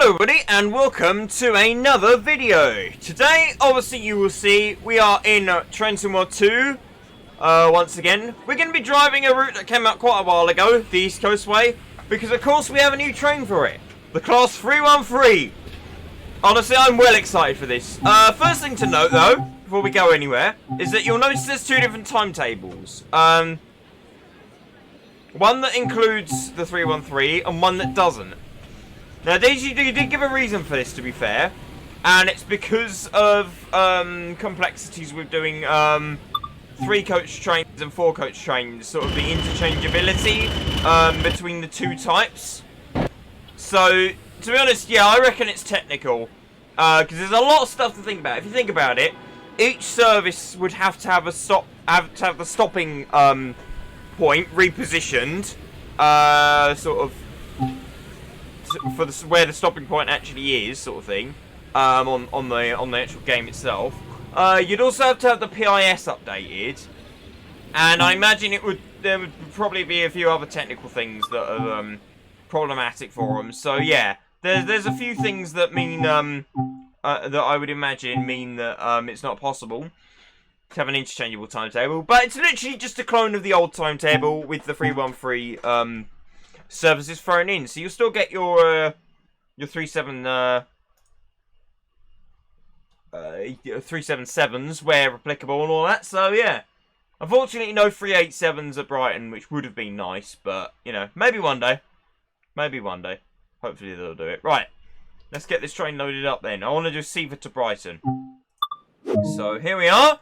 Hello everybody and welcome to another video. Today, obviously you will see, we are in Train World 2 once again. We're going to be driving a route that came out quite a while ago, the East Coast Way, because of course we have a new train for it. The Class 313. Honestly, I'm well excited for this. First thing to note though, before we go anywhere, is that you'll notice there's two different timetables. One that includes the 313 and one that doesn't. Now, you did give a reason for this, to be fair, and it's because of complexities with doing 3-coach trains and 4-coach trains, sort of the interchangeability between the two types. So, to be honest, yeah, I reckon it's technical, because there's a lot of stuff to think about. If you think about it, each service would have to have the stopping point repositioned, sort of. For where the stopping point actually is, sort of thing, on the actual game itself. You'd also have to have the PIS updated, and I imagine there would probably be a few other technical things that are problematic for them. So yeah, there's a few things that mean that I would imagine mean that it's not possible to have an interchangeable timetable, but it's literally just a clone of the old timetable with the 313 services thrown in, so you'll still get your 377s where applicable and all that. So yeah, unfortunately no 387s at Brighton, which would have been nice, but you know, maybe one day, hopefully they'll do it. Right, let's get this train loaded up then. I want to do Seaford to Brighton. So here we are.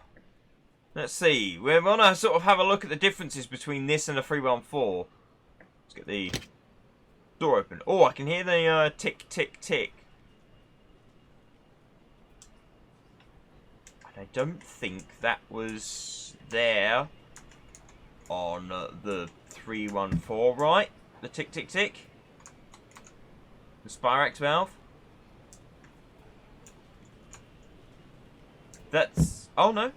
Let's see, we want to sort of have a look at the differences between this and the 314. Let's get the door open. Oh, I can hear the tick, tick, tick. And I don't think that was there on the 314, right? The tick, tick, tick. The Spirax valve. That's... oh, no.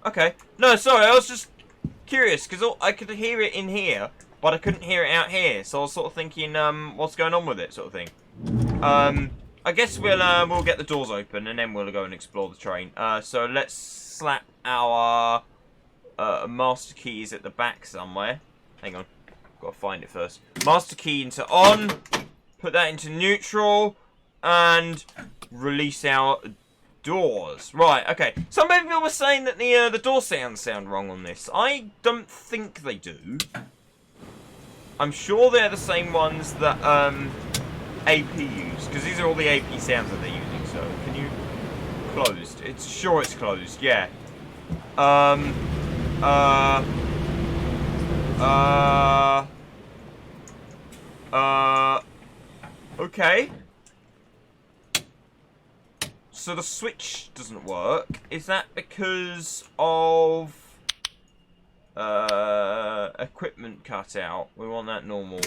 Okay. No, sorry, I was just curious, because I could hear it in here, but I couldn't hear it out here, so I was sort of thinking, what's going on with it, sort of thing. I guess we'll get the doors open, and then we'll go and explore the train. So let's slap our master keys at the back somewhere. Hang on, gotta find it first. Master key into on, put that into neutral, and release our doors. Right, okay. Some people were saying that the door sounds sound wrong on this. I don't think they do. I'm sure they're the same ones that AP use, because these are all the AP sounds that they're using. So, can you... closed. It's sure it's closed, yeah. Okay. So the switch doesn't work. Is that because of equipment cut out? We want that normal.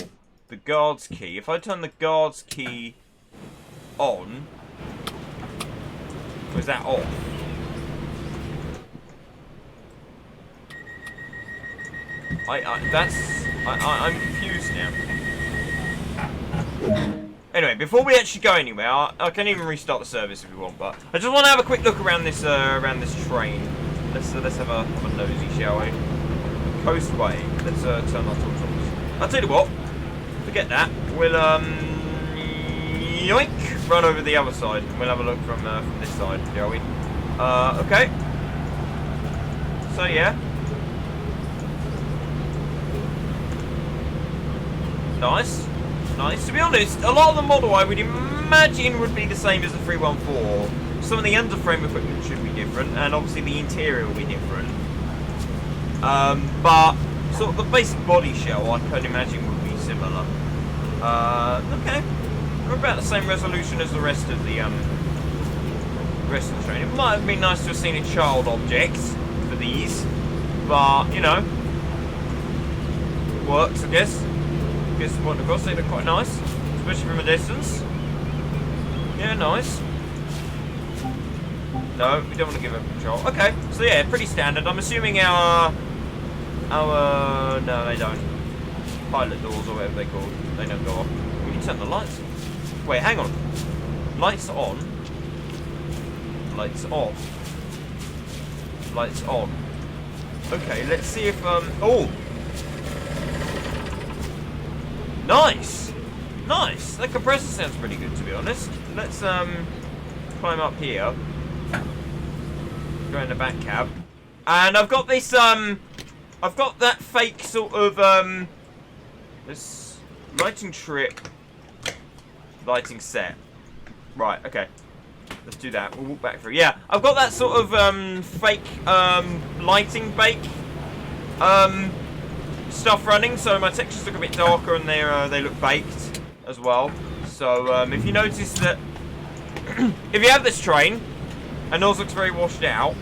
The guard's key. If I turn the guard's key on, or is that off? I'm confused now. Anyway, before we actually go anywhere, I can even restart the service if we want, but I just want to have a quick look around this train. Let's have a nosy, shall we? Coastway. Let's turn our torch on. I'll tell you what. Forget that. We'll yoink, run over the other side, and we'll have a look from this side, shall we? Okay. So yeah. Nice. Nice. To be honest, a lot of the model I would imagine would be the same as the 314. Some of the underframe equipment should be different, and obviously the interior will be different. But sort of the basic body shell I could imagine would be similar. Okay. We're about the same resolution as the rest of the train. It might have been nice to have seen a child object for these, but you know, works I guess. Guess the point across, they look quite nice, especially from a distance. Yeah, nice. No, we don't want to give up control. Okay, so yeah, pretty standard. I'm assuming our no, they don't. Pilot doors or whatever they're called, they don't go off. We can turn the lights. Wait, hang on. Lights on. Lights off. Lights on. Okay, let's see if, oh! Nice! Nice! That compressor sounds pretty good, to be honest. Let's, climb up here. Go in the back cab. And I've got this, I've got that fake sort of, this lighting trip, lighting set. Right, okay. Let's do that. We'll walk back through. Yeah, I've got that sort of, fake, lighting bake, stuff running, so my textures look a bit darker and they look baked as well. So, if you notice that, if you have this train, and yours looks very washed out,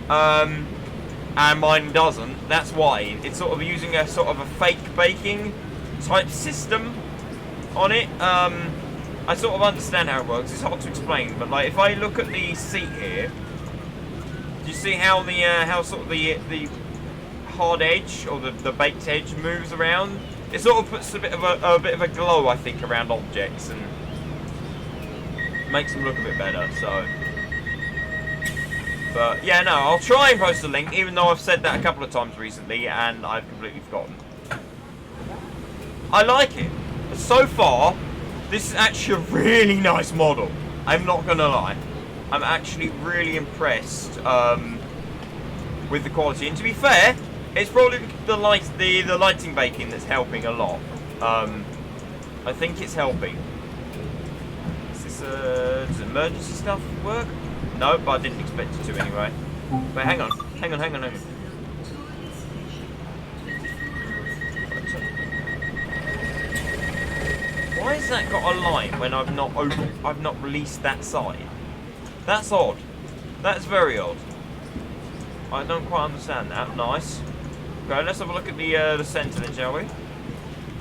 and mine doesn't, that's why. It's sort of using a sort of a fake baking type system on it. I sort of understand how it works. It's hard to explain, but like if I look at the seat here, do you see how the how sort of the hard edge or the baked edge moves around? It sort of puts a bit of a glow, I think, around objects and makes them look a bit better. So. But, yeah, no, I'll try and post a link, even though I've said that a couple of times recently, and I've completely forgotten. I like it. So far, this is actually a really nice model. I'm not going to lie. I'm actually really impressed with the quality. And to be fair, it's probably the lighting baking that's helping a lot. I think it's helping. Is this, does emergency stuff work? No, but I didn't expect it to anyway. Wait, hang on. Hang on. Why has that got a light when I've not released that side? That's odd. That's very odd. I don't quite understand that. Nice. Okay, let's have a look at the centre then, shall we?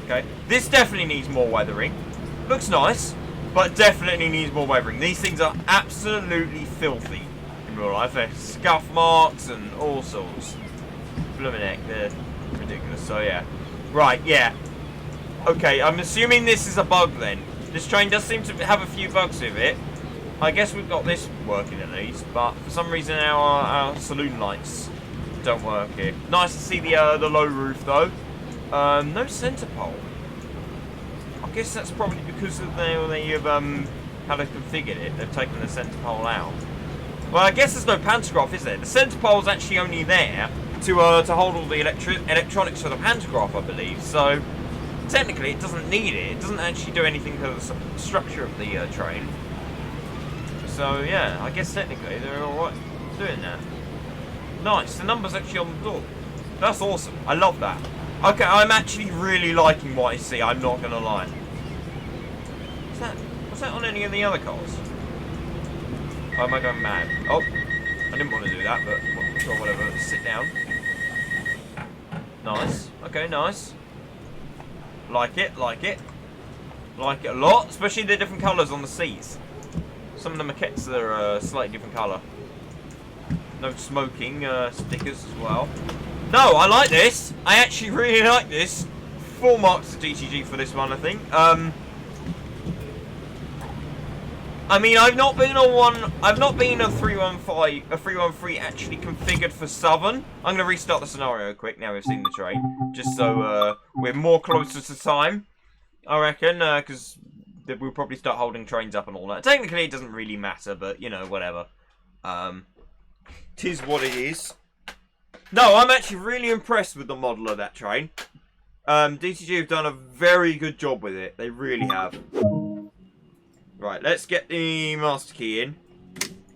Okay. This definitely needs more weathering. Looks nice. But definitely needs more weathering. These things are absolutely filthy in real life. They're scuff marks and all sorts. Blooming heck, they're ridiculous. So yeah. Right, yeah. Okay, I'm assuming this is a bug then. This train does seem to have a few bugs with it. I guess we've got this working at least, but for some reason our saloon lights don't work here. Nice to see the low roof though. No centre pole. I guess that's probably because of how they've configured it. They've taken the centre pole out. Well, I guess there's no pantograph, is there? The centre pole's actually only there to hold all the electronics for the pantograph, I believe. So technically, it doesn't need it. It doesn't actually do anything to the structure of the train. So yeah, I guess technically they're all right doing that. Nice. The number's actually on the door. That's awesome. I love that. Okay, I'm actually really liking what I see. I'm not gonna lie. Was that on any of the other cars? Oh, am I going mad? Oh, I didn't want to do that, but sure, whatever. Let's sit down. Nice. Okay, nice. Like it. Like it a lot, especially the different colours on the seats. Some of the maquettes are slightly different colour. No smoking stickers as well. No, I like this. I actually really like this. 4 marks to DTG for this one, I think. I mean, I've not been on one. I've not been a 313 actually configured for Southern. I'm gonna restart the scenario quick now we've seen the train, just so we're more closer to time. I reckon, because we'll probably start holding trains up and all that. Technically, it doesn't really matter, but you know, whatever. Tis what it is. No, I'm actually really impressed with the model of that train. DTG have done a very good job with it. They really have. Right, let's get the master key in.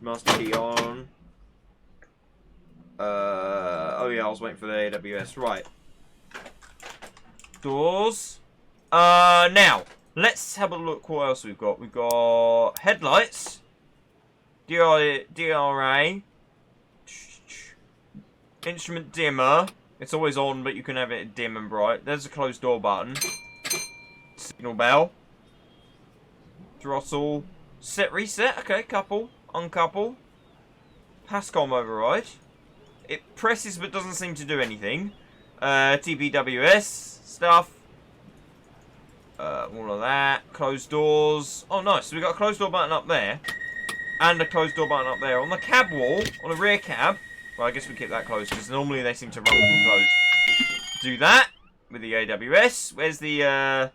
Master key on. Oh yeah, I was waiting for the AWS. Right. Doors. Now, let's have a look what else we've got. We've got headlights. DRA. Instrument dimmer. It's always on, but you can have it dim and bright. There's a closed door button. Signal bell. Throttle. Set reset. Okay, couple. Uncouple. Pascom override. It presses but doesn't seem to do anything. TPWS stuff. All of that. Closed doors. Oh, nice. So we got a closed door button up there. And a closed door button up there. On the cab wall, on the rear cab. Well, I guess we keep that closed because normally they seem to run closed. Do that with the AWS. Where's the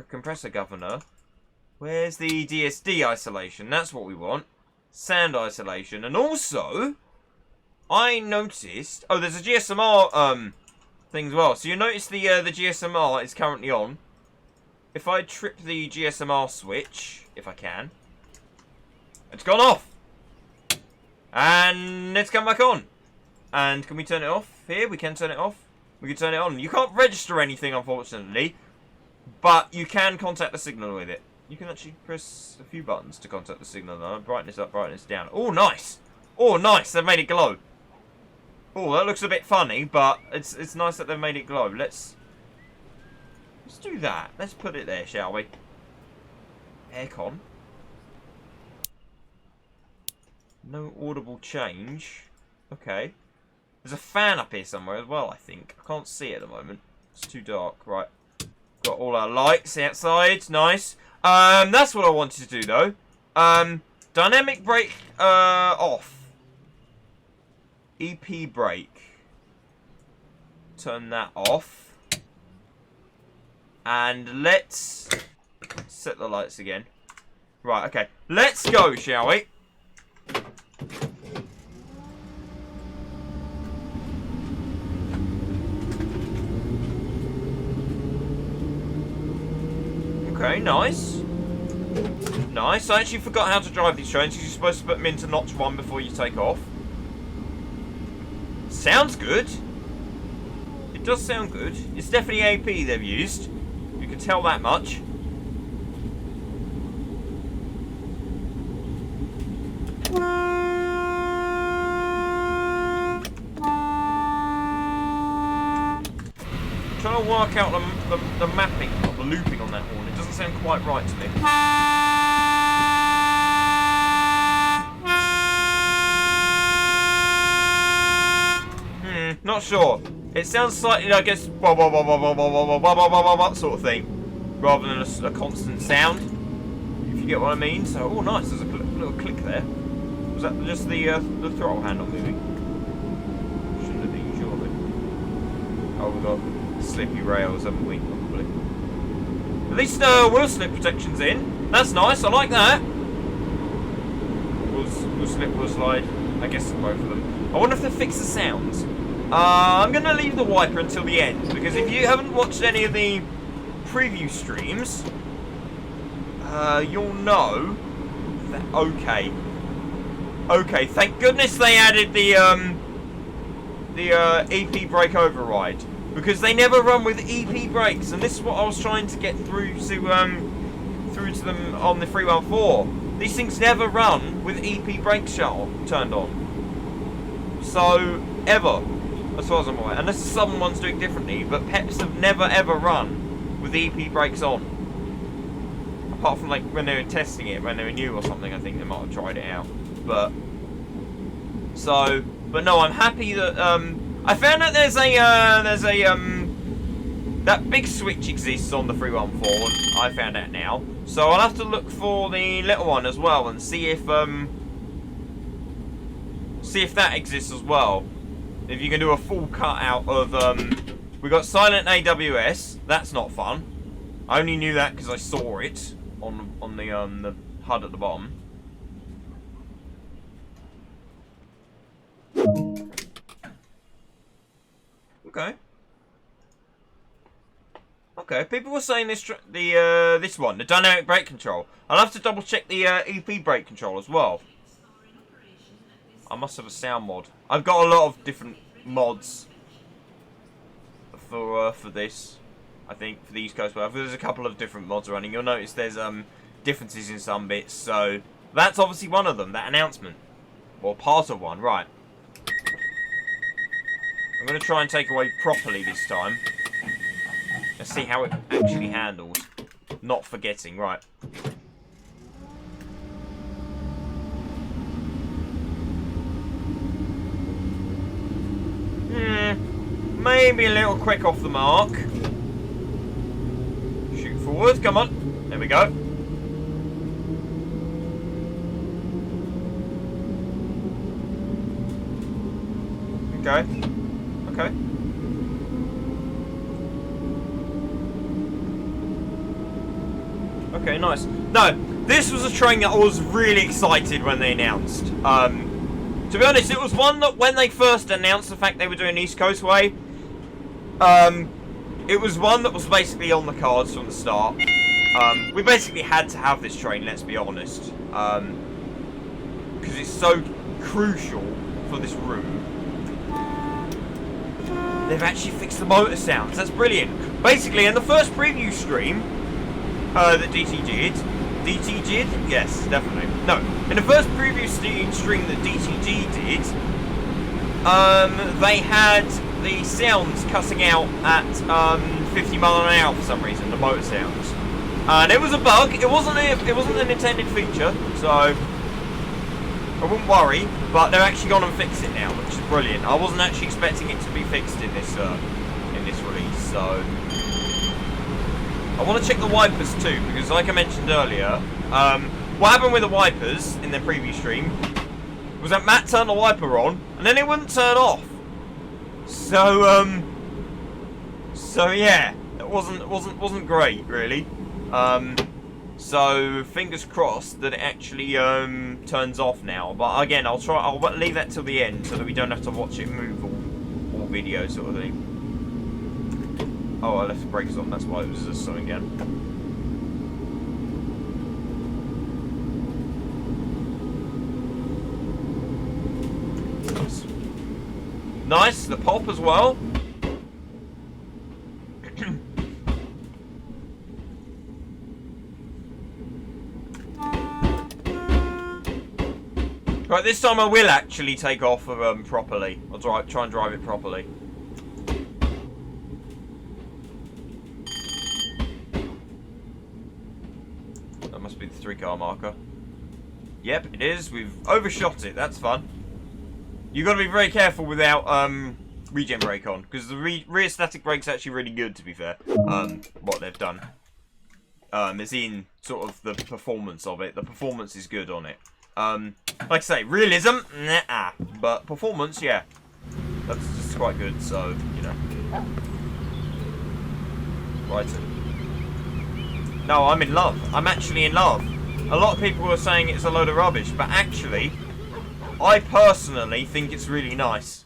compressor governor? Where's the DSD isolation? That's what we want. Sound isolation. And also, I noticed... Oh, there's a GSMR thing as well. So you notice the GSMR is currently on. If I trip the GSMR switch, if I can, it's gone off. And it's come back on. And can we turn it off here? We can turn it off. We can turn it on. You can't register anything, unfortunately. But you can contact the signal with it. You can actually press a few buttons to contact the signal. Though. Brightness up, brightness down. Oh, nice. Oh, nice. They've made it glow. Oh, that looks a bit funny, but it's nice that they've made it glow. Let's do that. Let's put it there, shall we? Aircon. No audible change. Okay. There's a fan up here somewhere as well, I think. I can't see it at the moment. It's too dark. Right. Got all our lights outside. Nice. That's what I wanted to do, though. Dynamic brake off. EP brake. Turn that off. And let's set the lights again. Right, okay. Let's go, shall we? Okay, nice. Nice. I actually forgot how to drive these trains because you're supposed to put them into notch 1 before you take off. Sounds good. It does sound good. It's definitely AP they've used. You can tell that much. I'm trying to work out the mapping of the looping on that horn. It doesn't sound quite right to me. Not sure. It sounds slightly, I guess, sort of thing, rather than a constant sound, if you get what I mean. So, oh, nice. There's a little click there. Was that just the throttle handle moving? Shouldn't have been, surely. Oh, we've got slippy rails, haven't we? Probably. At least wheel slip protection's in. That's nice. I like that. Wheel slip, wheel slide. I guess both of them. I wonder if they fix the sounds. I'm going to leave the wiper until the end, because if you haven't watched any of the preview streams, you'll know that, okay, thank goodness they added the EP brake override, because they never run with EP brakes, and this is what I was trying to get through to them on the 314. These things never run with EP brake shuttle turned on. So, ever. As far as I'm aware. Unless some ones do it differently, but Peps have never ever run with the EP brakes on. Apart from like when they were testing it, when they were new or something, I think they might have tried it out. But no, I'm happy that I found that there's a that big switch exists on the 314. I found out now. So I'll have to look for the little one as well and see if that exists as well. If you can do a full cut out of, we got silent AWS. That's not fun. I only knew that because I saw it on the HUD at the bottom. Okay. Okay. People were saying this this one, the dynamic brake control. I'll have to double check the EP brake control as well. I must have a sound mod. I've got a lot of different mods for this. I think for the East Coast Wave, there's a couple of different mods running. You'll notice there's differences in some bits. So that's obviously one of them. That announcement, or part of one, right? I'm going to try and take away properly this time. Let's see how it actually handles. Not forgetting, right? Maybe a little quick off the mark. Shoot forward, come on. There we go. Okay. Okay. Okay, nice. No, this was a train that I was really excited when they announced. To be honest, it was one that when they first announced the fact they were doing East Coast Way, it was one that was basically on the cards from the start. We basically had to have this train, let's be honest. Because it's so crucial for this route. They've actually fixed the motor sounds. That's brilliant. Basically, in the first preview stream that DT did... DT did? Yes, definitely. No. In the first preview stream that DTG did, they had the sounds cutting out at 50 mile an hour for some reason, the motor sounds. And it was a bug. It wasn't an intended feature, so I wouldn't worry. But they're actually gone and fixed it now, which is brilliant. I wasn't actually expecting it to be fixed in this release, so I want to check the wipers too, because like I mentioned earlier, what happened with the wipers in the preview stream was that Matt turned the wiper on and then it wouldn't turn off. So yeah, it wasn't great really. So fingers crossed that it actually turns off now. But again, I'll leave that till the end so that we don't have to watch it move all video sort of thing. Oh, I left the brakes on. That's why it was just something again. Nice. Nice. The pop as well. Right, this time I will actually take off properly. I'll try and drive it properly. That must be the 3-car marker. Yep, it is. We've overshot it. That's fun. You've got to be very careful without regen brake on, because the rear static brake's actually really good, to be fair. What they've done. Is in sort of the performance of it. The performance is good on it. Like I say, realism, nah, but performance, yeah, that's just quite good. So you know, right. No, I'm in love. I'm actually in love. A lot of people are saying it's a load of rubbish, but actually, I personally think it's really nice.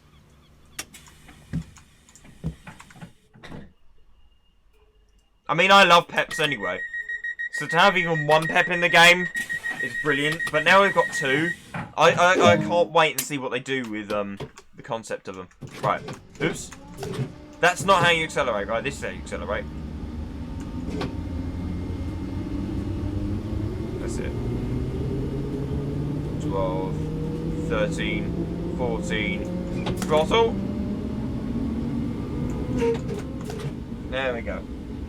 I mean, I love peps anyway, so to have even one pep in the game is brilliant, but now we've got 2. I can't wait and see what they do with the concept of them. Right, oops. That's not how you accelerate, right? This is how you accelerate. That's it. 12, 13, 14. Throttle. There we go.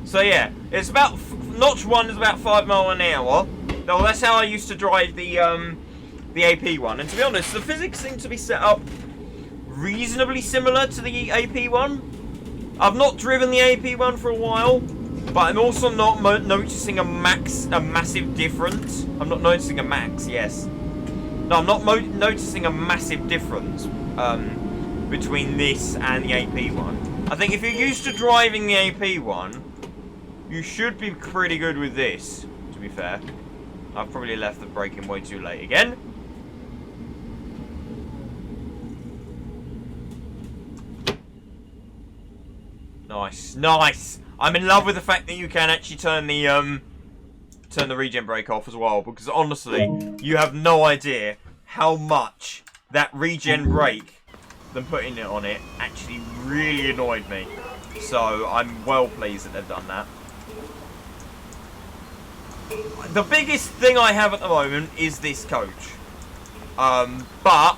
So yeah, it's about notch 1 is about 5 mile an hour. No, that's how I used to drive the AP one. And to be honest, the physics seem to be set up reasonably similar to the AP one. I've not driven the AP one for a while, but I'm also not noticing a massive difference. I'm not noticing a max, yes. No, I'm not noticing a massive difference between this and the AP one. I think if you're used to driving the AP one, you should be pretty good with this, to be fair. I've probably left the braking way too late again. Nice, nice. I'm in love with the fact that you can actually turn the regen brake off as well, because honestly, you have no idea how much that regen brake, them putting it on it, actually really annoyed me. So I'm well pleased that they've done that. The biggest thing I have at the moment is this coach. But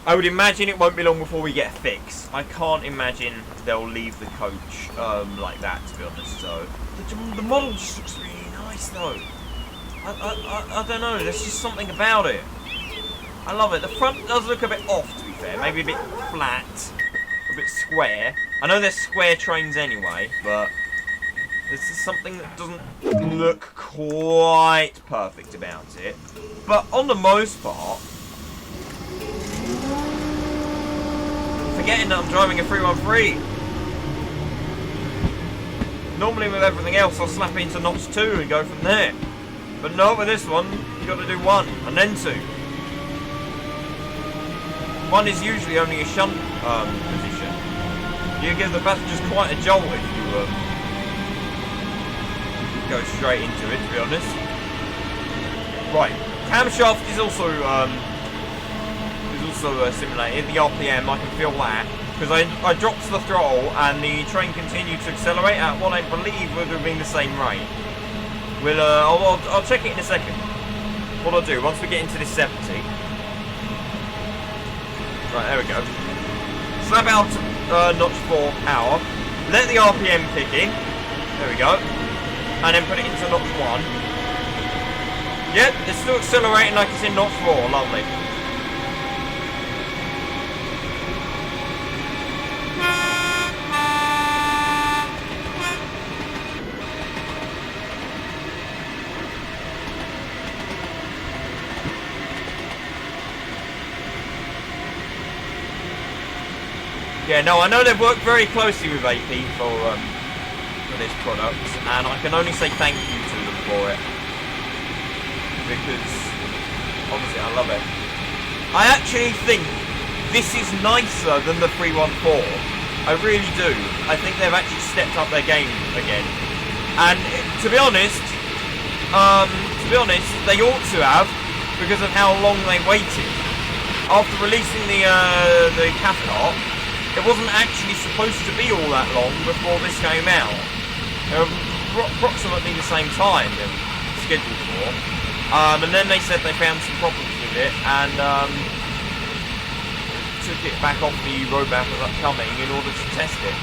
I would imagine it won't be long before we get a fix. I can't imagine they'll leave the coach like that, to be honest. So the model just looks really nice, though. I don't know. There's just something about it. I love it. The front does look a bit off, to be fair. Maybe a bit flat, a bit square. I know they're square trains anyway, but This is something that doesn't look quite perfect about it. But on the most part, forgetting that I'm driving a 313. Normally with everything else, I'll slap it into notch 2 and go from there. But no, with this one, you've got to do 1 and then 2. 1 is usually only a shunt position. You give the passengers quite a jolt if you go straight into it, to be honest. Right, camshaft is also simulated. The RPM, I can feel that. Because I dropped the throttle and the train continued to accelerate at what I believe would have been the same rate. We'll, I'll check it in a second. What I'll do, once we get into this 70. Right, there we go. Slap out notch 4 power. Let the RPM kick in. There we go. And then put it into notch 1. Yep, it's still accelerating like it's in notch 4. Lovely. Yeah, no, I know they've worked very closely with AP for this product, and I can only say thank you to them for it. Because, obviously, I love it. I actually think this is nicer than the 314. I really do. I think they've actually stepped up their game again. And, to be honest, they ought to have, because of how long they waited. After releasing the Cathcart, it wasn't actually supposed to be all that long before this came out. Approximately the same time they were scheduled for. And then they said they found some problems with it and took it back off the roadmap as upcoming in order to test it.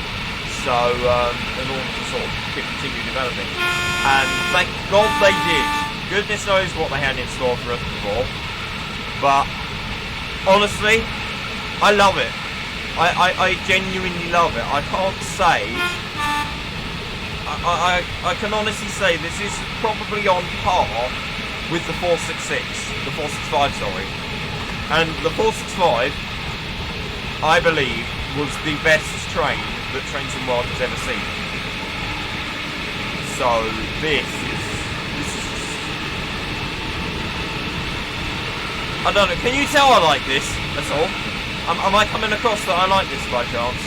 So, in order to sort of continue developing. And thank God they did. Goodness knows what they had in store for us before. But, honestly, I love it. I genuinely love it. I can't say. I can honestly say this is probably on par with the 466, the 465, sorry. And the 465, I believe, was the best train that Trains and World has ever seen. So this is. I don't know. Can you tell I like this? That's all. Am I coming across that I like this by chance?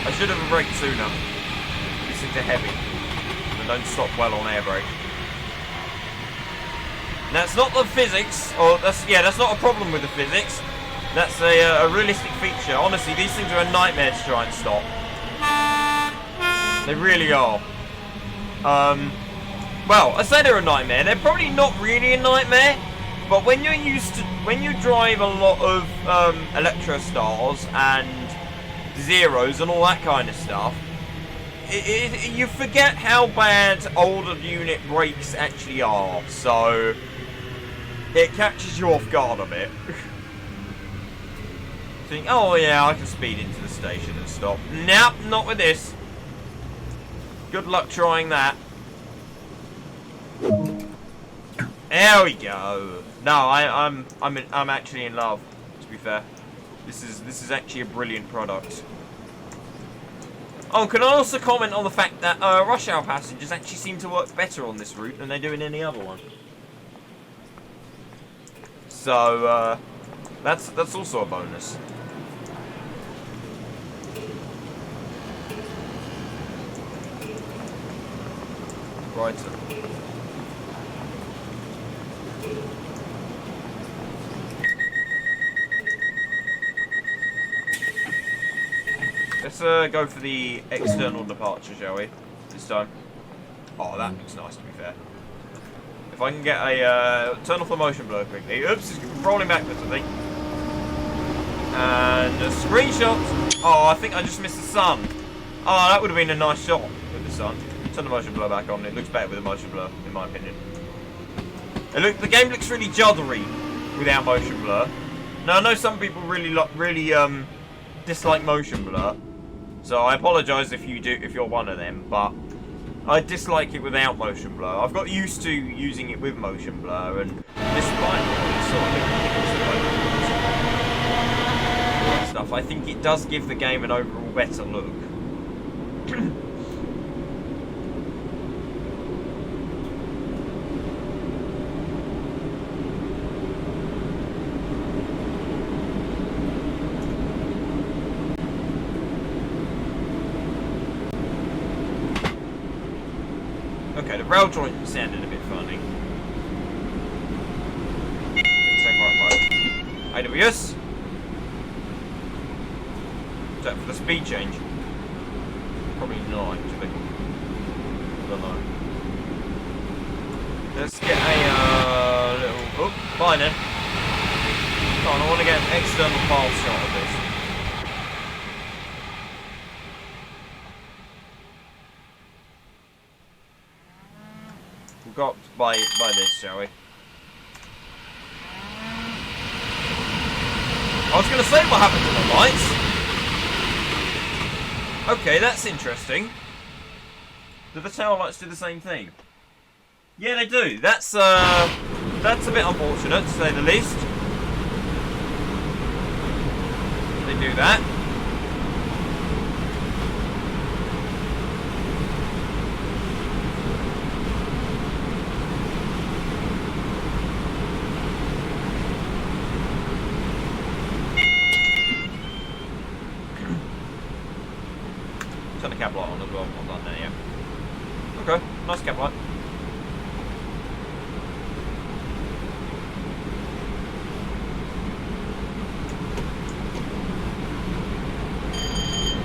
I should have a brake sooner. This is too heavy. And don't stop well on air brake. That's not the physics, or that's not a problem with the physics. That's a realistic feature. Honestly, these things are a nightmare to try and stop. They really are. Well, I say they're a nightmare. They're probably not really a nightmare. But when you drive a lot of Electro Stars and Zeros and all that kind of stuff, you forget how bad older unit brakes actually are. So it catches you off guard a bit. Think, oh yeah, I can speed into the station and stop. Nope, not with this. Good luck trying that. There we go. No, I'm actually in love. To be fair, this is actually a brilliant product. Oh, can I also comment on the fact that rush hour passengers actually seem to work better on this route than they do in any other one. So that's also a bonus. Right. Let's go for the external departure, shall we? This time. Oh, that looks nice, to be fair. If I can get a turn off the motion blur quickly. Oops, it's rolling backwards, I think. And a screenshot. Oh, I think I just missed the sun. Oh, that would have been a nice shot with the sun. Turn the motion blur back on. It looks better with the motion blur, in my opinion. The game looks really juddery without motion blur. Now I know some people really dislike motion blur, so I apologise if you're one of them. But I dislike it without motion blur. I've got used to using it with motion blur, and despite all this sort of stuff, I think it does give the game an overall better look. Okay, the rail joint sounded a bit funny. Right. AWS. Is that for the speed change? Probably not, actually. I don't know. Let's get a little... Oh, fine then. Come on, I want to get an external file shot of this. We'll go up by this, shall we? I was going to say what happened to the lights. Okay, that's interesting. Do the tail lights do the same thing? Yeah, they do. That's a bit unfortunate, to say the least. They do that. Turn the cap light on as well. Not done there yet. Okay, nice cap light.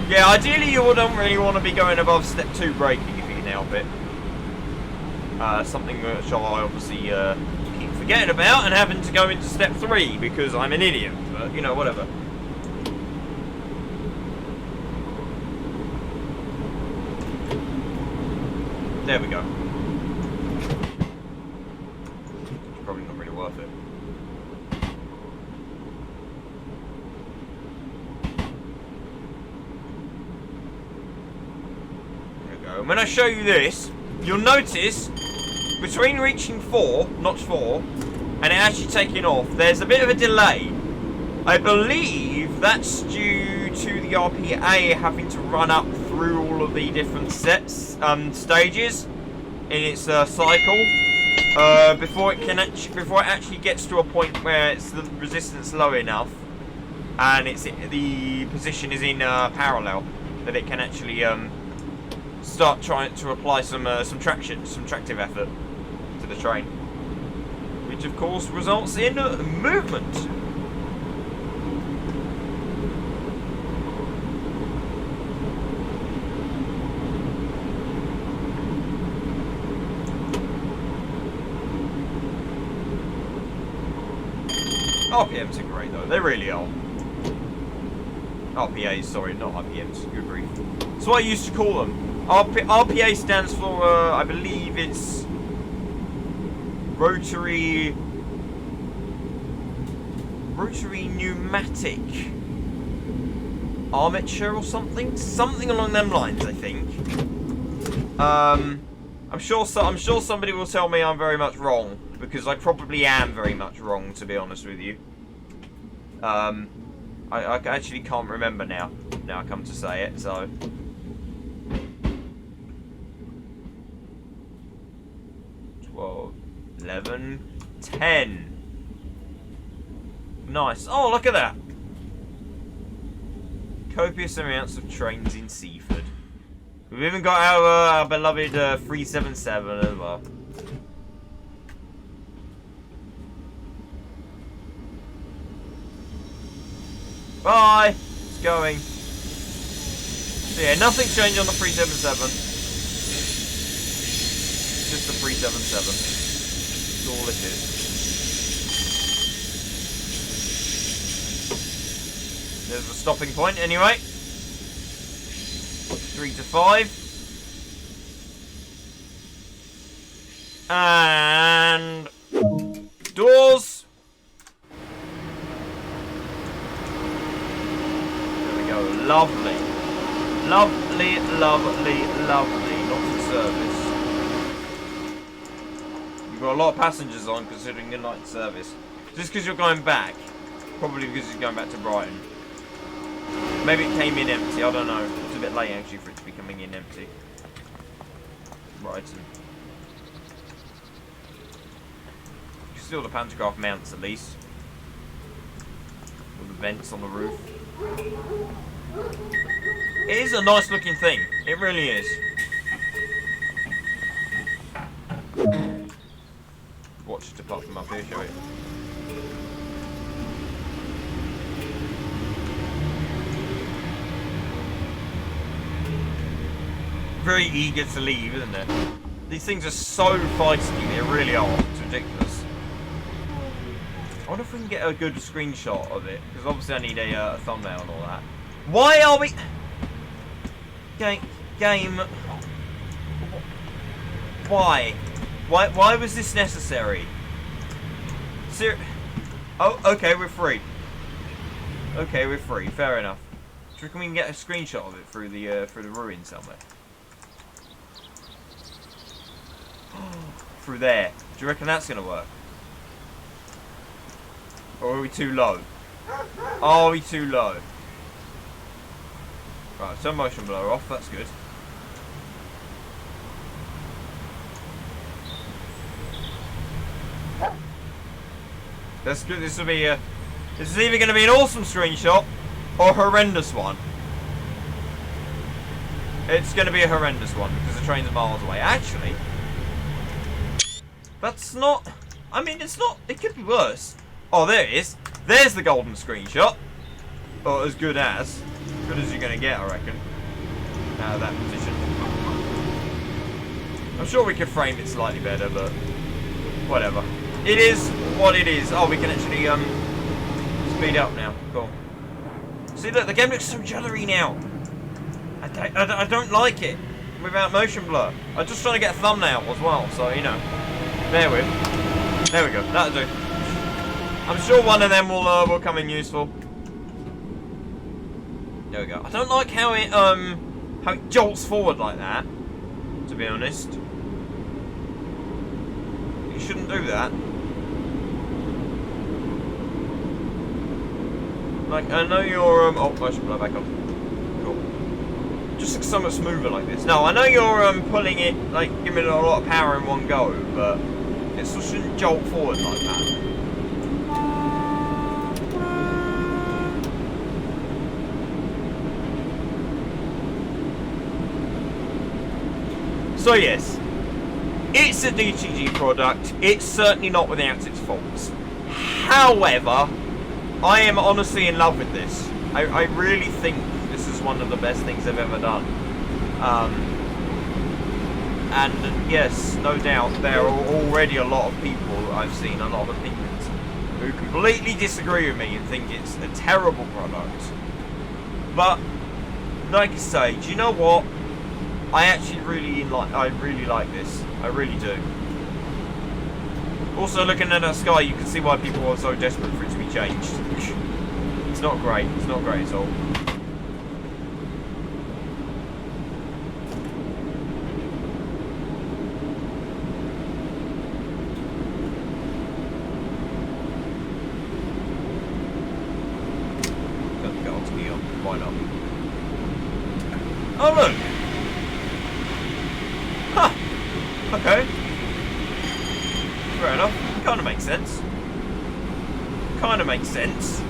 Yeah, ideally you wouldn't really want to be going above step 2 braking if you can help it. Something which I obviously keep forgetting about and having to go into step 3 because I'm an idiot. But, you know, whatever. There we go. Probably not really worth it. There we go. And when I show you this, you'll notice between reaching notch 4, and it actually taking off, there's a bit of a delay. I believe that's due to the RPA having to run up through all of the different stages in its cycle before it actually gets to a point where it's the resistance low enough and the position is in parallel that it can actually start trying to apply some tractive effort to the train, which of course results in movement. RPMs are great though, they really are. RPAs, sorry, not RPMs, good grief. That's what I used to call them. RPA stands for, I believe it's Rotary Pneumatic Armature or something? Something along them lines, I think. I'm sure somebody will tell me I'm very much wrong, because I probably am very much wrong, to be honest with you. I actually can't remember now I come to say it, so... 12, 11, 10. Nice. Oh, look at that. Copious amounts of trains in Seaford. We've even got our beloved 377 as well. Bye! It's going. So yeah, nothing changed on the 377. Just the 377. That's all it is. There's the stopping point anyway. 3 to 5. And... doors! There we go. Lovely. Lovely, lovely, lovely. Not for service. You've got a lot of passengers on considering your night service. Just because you're going back. Probably because you're going back to Brighton. Maybe it came in empty, I don't know. It's a bit late actually for it to be coming in empty. Brighton. You can see all the pantograph mounts at least. All the vents on the roof. It is a nice looking thing. It really is. Watch it apart from up here, show it. Very eager to leave, isn't it? These things are so feisty, they really are. It's ridiculous. I wonder if we can get a good screenshot of it, because obviously I need a thumbnail and all that. Why are we... Game... Why? Why was this necessary? Oh, okay, we're free. Okay, we're free. Fair enough. Do you reckon we can get a screenshot of it through the ruins somewhere? Through there. Do you reckon that's gonna work? Or are we too low? Are we too low? Right, so motion blur off. That's good. That's good. This will be a. This is either going to be an awesome screenshot or a horrendous one. It's going to be a horrendous one because the train's miles away. Actually, that's not. I mean, it's not. It could be worse. Oh, there it is. There's the golden screenshot. Or as good as you're going to get, I reckon. Out of that position. I'm sure we could frame it slightly better, but whatever. It is what it is. Oh, we can actually speed up now. Cool. See, look, the game looks so juddery now. I don't like it without motion blur. I'm just trying to get a thumbnail as well, so you know. There we go. That'll do. I'm sure one of them will come in useful. There we go. I don't like how it jolts forward like that. To be honest, you shouldn't do that. Like, I know you're, oh, motion blur back on. Cool. Just looks so much smoother like this. No, I know you're, pulling it, like, giving it a lot of power in one go, but it still shouldn't jolt forward like that. So yes, it's a DTG product. It's certainly not without its faults. However, I am honestly in love with this. I really think this is one of the best things they've ever done. And yes, no doubt, there are already a lot of people I've seen, a lot of opinions, who completely disagree with me and think it's a terrible product. But, like I say, do you know what? I actually really like this. I really do. Also, looking at that sky, you can see why people are so desperate for it to be changed. It's not great. It's not great at all. Got the gold ski on. Why not? Oh, look! Huh. Okay. Fair enough. Kind of makes sense. Kind of makes sense.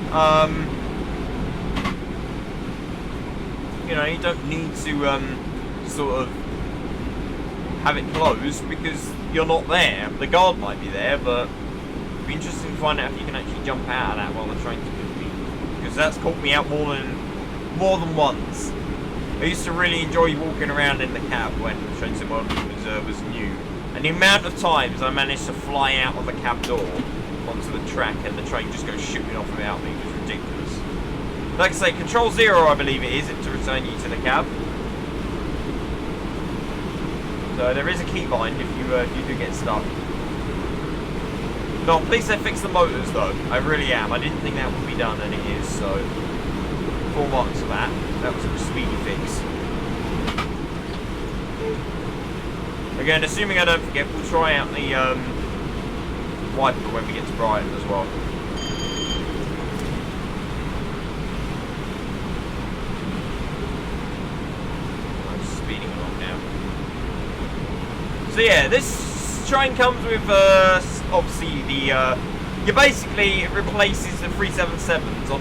You know, you don't need to sort of have it closed because you're not there. The guard might be there, but it'd be interesting to find out if you can actually jump out of that while the train's moving, because that's caught me out more than once. I used to really enjoy walking around in the cab when Train Sim World was new. And the amount of times I managed to fly out of the cab door onto the track and the train just goes shooting off without me was ridiculous. Like I say, Control Zero, I believe it is, to return you to the cab. So there is a keybind if you do get stuck. No, please say fix the motors though. I really am. I didn't think that would be done, and it is. So 4 marks for that. That was a speedy fix. Again, assuming I don't forget, we'll try out the wiper when we get to Brighton as well. I'm speeding along now. So yeah, this train comes with obviously the basically it replaces the 377s on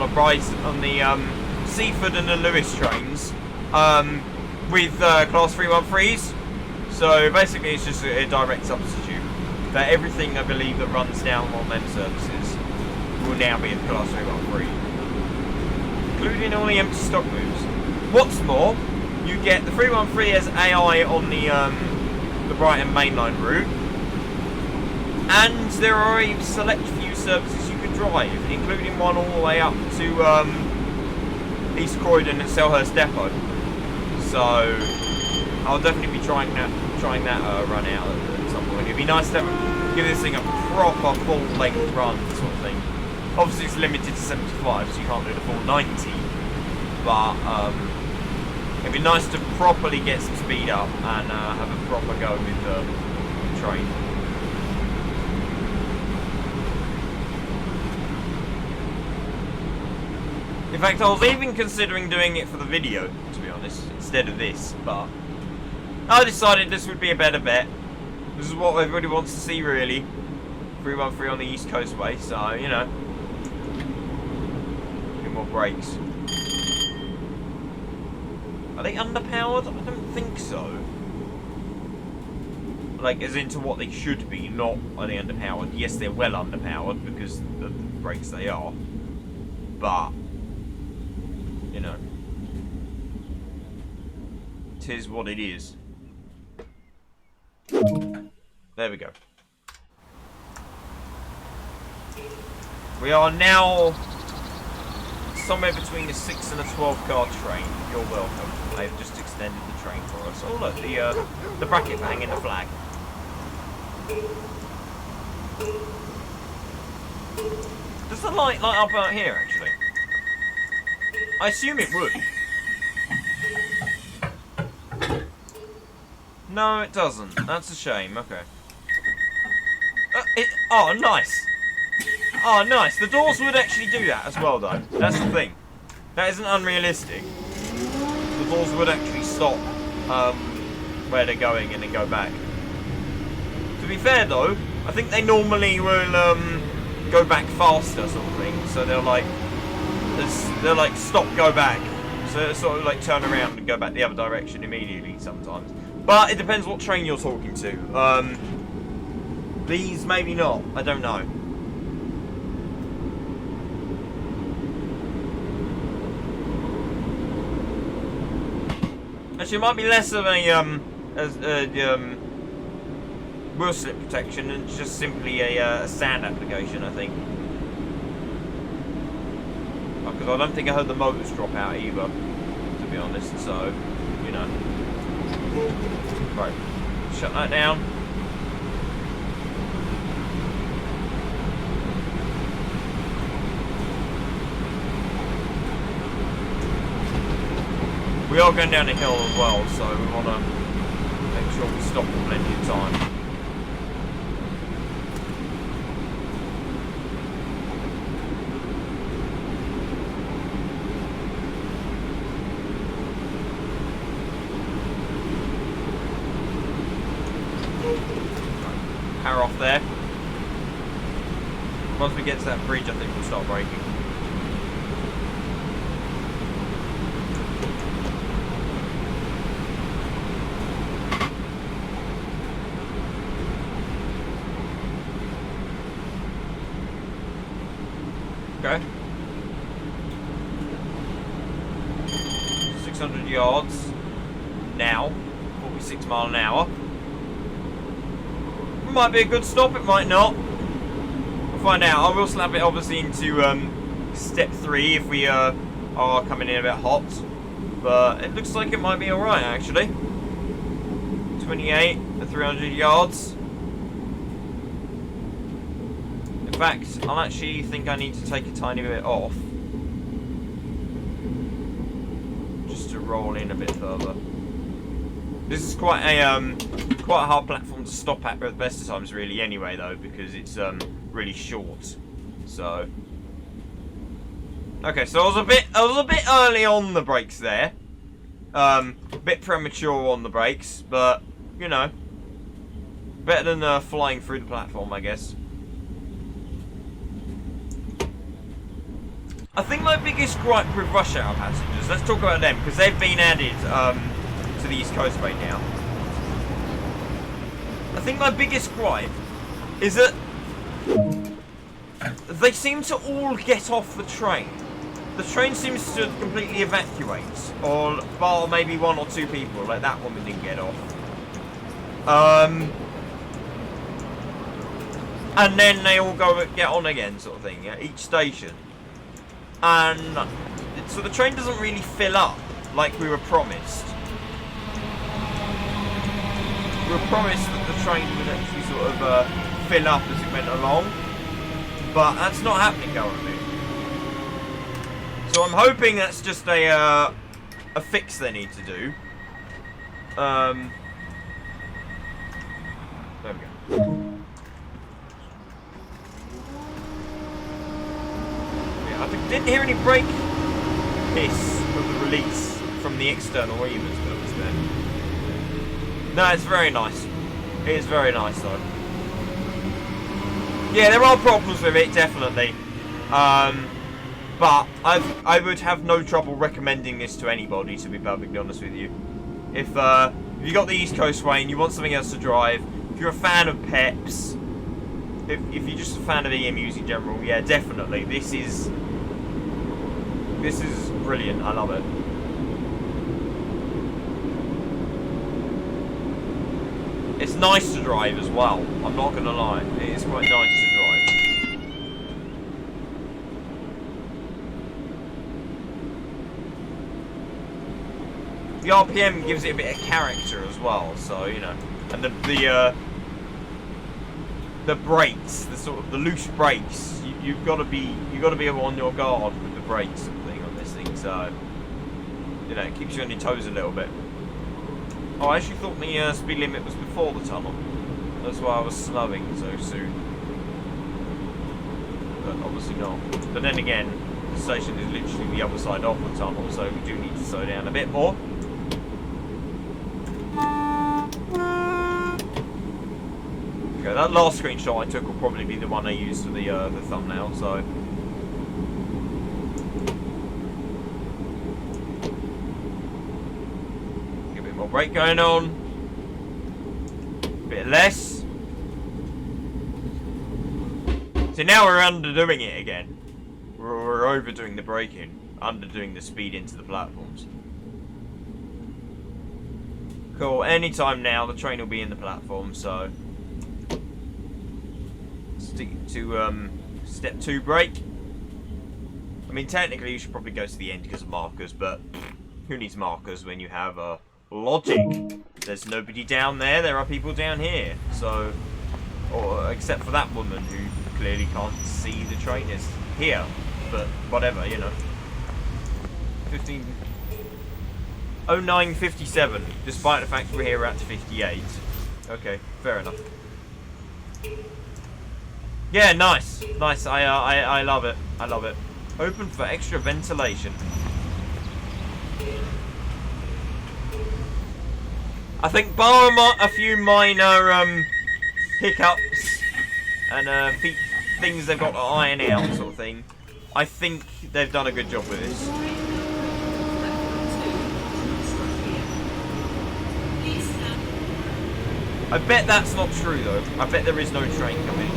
the Seaford and the Lewis trains with class 313s. So basically it's just a direct substitute. That everything I believe that runs down on them services will now be in class 313, including all the empty stock moves. What's more, you get the 313 as AI on the Brighton mainline route, and there are a select few services you can drive, including one all the way up to East Croydon and Selhurst Depot. So I'll definitely be trying that run out at some point. It'd be nice to give this thing a proper full length run sort of thing. Obviously it's limited to 75, so you can't do the full 90, but it'd be nice to properly get some speed up and have a proper go with the train. In fact, I was even considering doing it for the video, to be honest, instead of this, but I decided this would be a better bet. This is what everybody wants to see, really. 313 on the East Coastway, so, you know. A few more brakes. Are they underpowered? I don't think so. Like, as into what they should be, not are they underpowered. Yes, they're well underpowered, because of the brakes they are. But, you know. It is what it is. There we go. We are now somewhere between a 6 and a 12 car train. You're welcome. They've just extended the train for us. Oh look, the bracket for hanging the flag. Does the light light up out here actually? I assume it would. No, it doesn't. That's a shame. Okay. Oh, nice. Oh, nice. The doors would actually do that as well, though. That's the thing. That isn't unrealistic. The doors would actually stop where they're going and then go back. To be fair, though, I think they normally will go back faster, sort of thing. So they'll like stop, go back. So they'll sort of like turn around and go back the other direction immediately sometimes. But it depends what train you're talking to. These maybe not. I don't know. Actually, it might be less of a wheel slip protection and just simply a sand application, I think. Because I don't think I heard the motors drop out either, to be honest. So, you know. Right, shut that down. We are going down a hill as well, so we want to make sure we stop for plenty of time. Power off there. Once we get to that bridge, I think we'll start braking. Okay. 600 yards now, 46 mile an hour. Might be a good stop, it might not. We'll find out. I will slap it obviously into step 3 if we are coming in a bit hot. But it looks like it might be alright actually. 28 at 300 yards. In fact, I'll actually think I need to take a tiny bit off. Just to roll in a bit further. This is quite quite a hard platform to stop at the best of times, really. Anyway, though, because it's really short. So, okay, so I was a bit early on the brakes there. A bit premature on the brakes, but you know, better than flying through the platform, I guess. I think my biggest gripe with rush hour passengers, let's talk about them, because they've been added to the East Coast right now. I think my biggest gripe is that they seem to all get off the train. The train seems to completely evacuate, or bar maybe one or two people, like that woman didn't get off. And then they all get on again, sort of thing, at each station. And so the train doesn't really fill up like we were promised. We were promised that the train would actually sort of fill up as it went along, but that's not happening currently. So I'm hoping that's just a fix they need to do. There we go. Yeah, I didn't hear any brake hiss of the release from the external reamers that was there. No, it's very nice. It is very nice though. Yeah, there are problems with it, definitely. But I would have no trouble recommending this to anybody, to be perfectly honest with you. If you got the East Coast Way and you want something else to drive, if you're a fan of Peps, if you're just a fan of EMUs in general, yeah, definitely. This is brilliant. I love it. It's nice to drive as well. I'm not gonna lie. It is quite nice to drive. The RPM gives it a bit of character as well, so you know, and the brakes, the sort of the loose brakes, you've got to be on your guard with the brakes and thing on this thing, so you know, it keeps you on your toes a little bit. Oh, I actually thought the speed limit was before the tunnel. That's why I was slowing so soon. But obviously not. But then again, the station is literally the other side of the tunnel, so we do need to slow down a bit more. Okay, that last screenshot I took will probably be the one I used for the thumbnail, so... More brake going on. A bit less. So now we're underdoing it again. We're overdoing the braking, underdoing the speed into the platforms. Cool. Anytime now, the train will be in the platform. So stick to step 2 brake. I mean, technically, you should probably go to the end because of markers, but who needs markers when you have a logic? There's nobody down there, there are people down here. So, or except for that woman who clearly can't see the train is here. But whatever, you know. 09:57, despite the fact we're here at 58. Okay, fair enough. Yeah, nice. Nice. I love it. I love it. Open for extra ventilation. I think bar a few minor hiccups and things they've got to iron out, sort of thing, I think they've done a good job with this. I bet that's not true though. I bet there is no train coming.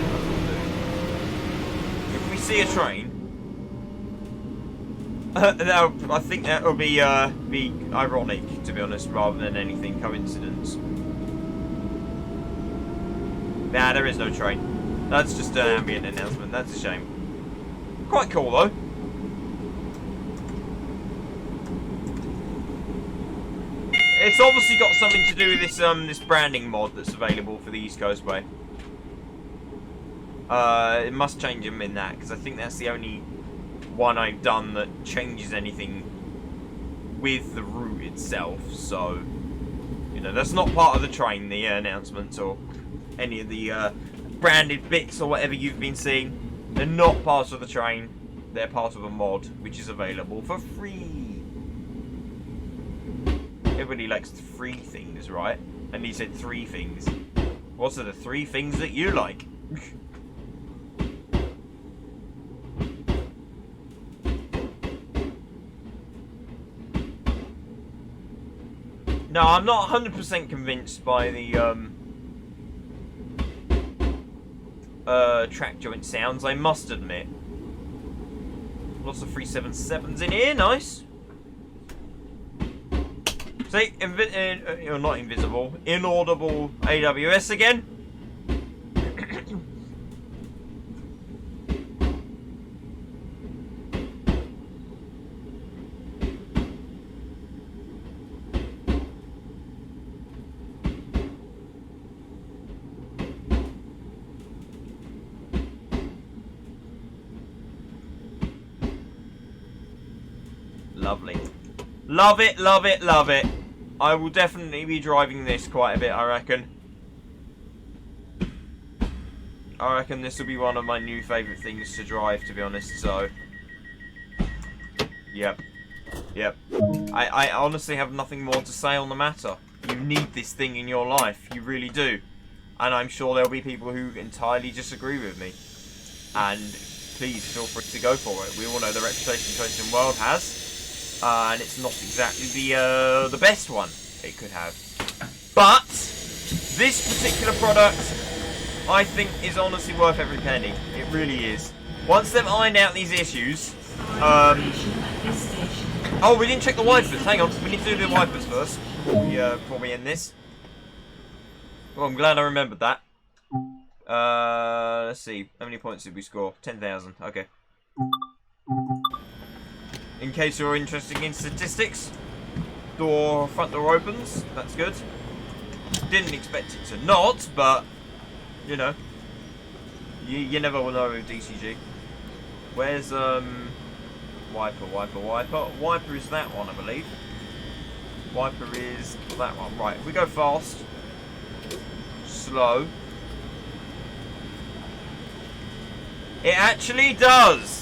If we see a train, I think that will be ironic, to be honest, rather than anything coincidence. Nah, there is no train. That's just an ambient announcement. That's a shame. Quite cool though. It's obviously got something to do with this this branding mod that's available for the East Coast Way. It must change them in that, because I think that's the only one I've done that changes anything with the route itself. So, you You know, that's not part of the train, the announcements or any of the branded bits or whatever you've been seeing. They're not part of the train. They're part of a mod, which is available for free. Everybody likes free things, right? And he said 3 things. What are the 3 things that you like? No, I'm not 100% convinced by the track joint sounds, I must admit. Lots of 377s in here, nice. See, you're not invisible, inaudible AWS again. Lovely. Love it, love it, love it. I will definitely be driving this quite a bit, I reckon. I reckon this will be one of my new favourite things to drive, to be honest, so... Yep. Yep. I honestly have nothing more to say on the matter. You need this thing in your life, you really do. And I'm sure there'll be people who entirely disagree with me. And please feel free to go for it. We all know the reputation Twisted World has. And it's not exactly the best one it could have. But this particular product, I think, is honestly worth every penny. It really is. Once they've ironed out these issues, oh, we didn't check the wipers. Hang on, we need to do the wipers first before we end this. Well, I'm glad I remembered that. Let's see. How many points did we score? 10,000. Okay. In case you're interested in statistics, front door opens. That's good. Didn't expect it to not, but you know, you never will know with DCG. Where's wiper? Wiper is that one, I believe. Wiper is that one. Right. If we go fast, slow. It actually does.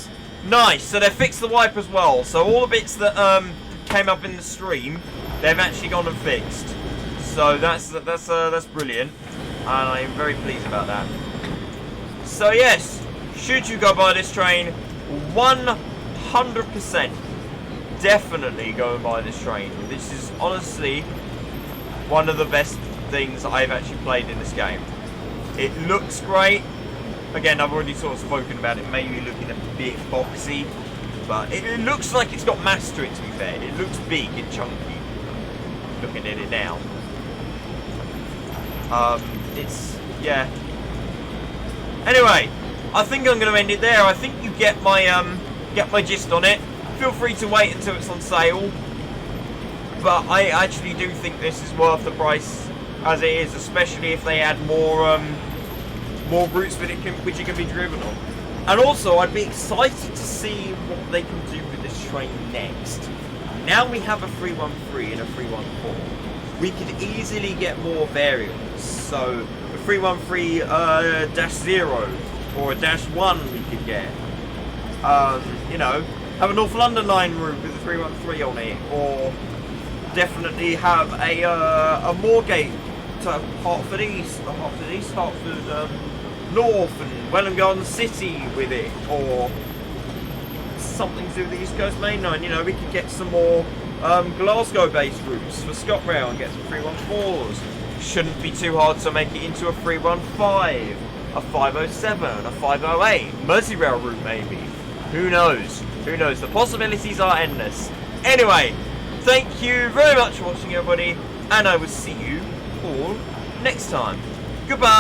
Nice, so they fixed the wiper as well. So all the bits that came up in the stream, they've actually gone and fixed. So that's brilliant, and I am very pleased about that. So yes, should you go by this train, 100% definitely go and buy this train. This is honestly one of the best things I've actually played in this game. It looks great. Again, I've already sort of spoken about it, maybe looking a bit boxy, but it looks like it's got mass to it, to be fair. It looks big and chunky, looking at it now. Yeah. Anyway, I think I'm going to end it there. I think you get my gist on it. Feel free to wait until it's on sale, but I actually do think this is worth the price as it is, especially if they add more routes that which it can be driven on. And also, I'd be excited to see what they can do with this train next. Now we have a 313 and a 314. We could easily get more variants. So, a 313-0 or a -1 we could get. You know, have a North London line route with a 313 on it, or definitely have a Moorgate to Hertford East, Hertford North and Welland Garden City with it, or something to do with the East Coast Main Line. You know, we could get some more Glasgow-based routes for ScotRail and get some 314s. Shouldn't be too hard to make it into a 315, a 507, a 508, Merseyrail route maybe. Who knows? Who knows? The possibilities are endless. Anyway, thank you very much for watching, everybody, and I will see you all next time. Goodbye!